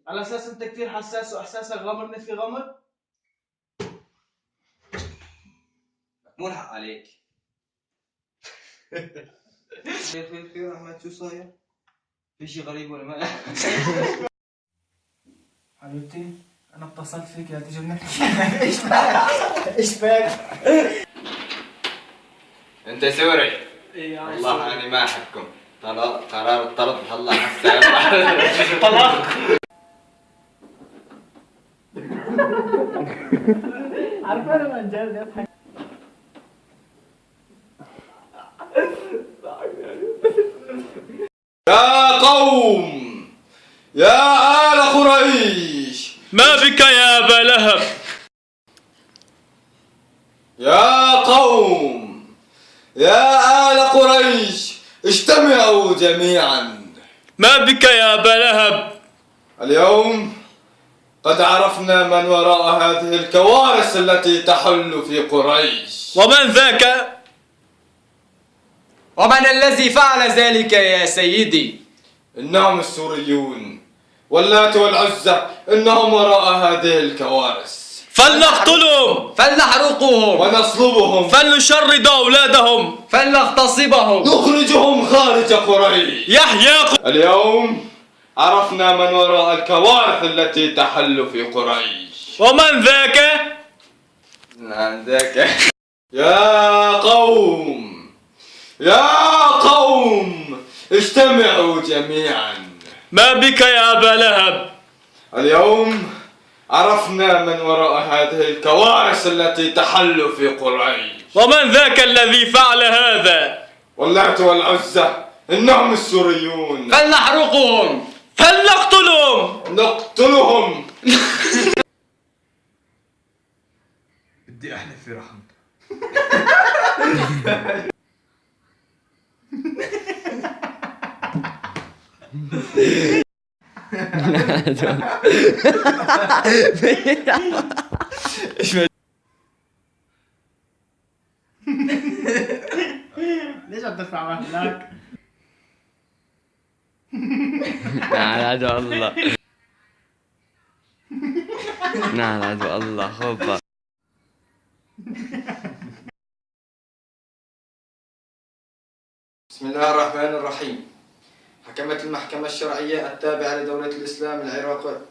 على اساس انت كثير حساس واحساسك غمر مثل غمر. مو الحق عليك. خير احمد، شو صاير؟ في شي غريب ولا ما؟ حبيبتي انا اتصلت فيك يا تيجي منك. ايش بك؟ ايش بك؟ انت سوري. ايه والله انا ما احكم. قرار الطرد هلا هسه طلاق. عارفه انا ما جاي اضحك. يا قوم، يا آل قريش، ما بك يا أبا لهب؟ يا قوم، يا آل قريش، اجتمعوا جميعا. ما بك يا أبا لهب؟ اليوم قد عرفنا من وراء هذه الكوارث التي تحل في قريش. ومن ذاك؟ ومن الذي فعل ذلك يا سيدي؟ إنهم السوريون واللات والعزى، إنهم وراء هذه الكوارث. فلنقتلهم، فلنحرقهم، ونصلبهم، فلنشرد أولادهم، فلنغتصبهم، نخرجهم خارج قريش. يحيى اليوم عرفنا من وراء الكوارث التي تحل في قريش. ومن ذاك؟ نعم ذاك. يا قوم، يا قوم، اجتمعوا جميعا. ما بك يا أبا لهب؟ اليوم عرفنا من وراء هذه الكوارث التي تحل في قريش. ومن ذاك الذي فعل هذا؟ واللات والعزى، إنهم السوريون. فلنحرقهم، فلنقتلهم، نقتلهم. بدي احلف في رحمته. ليش عم ترفع مهلك؟ نعم الله. نعم الله خبا. بسم الله الرحمن الرحيم. حكمت المحكمة الشرعية التابعة لدولة الإسلام العراق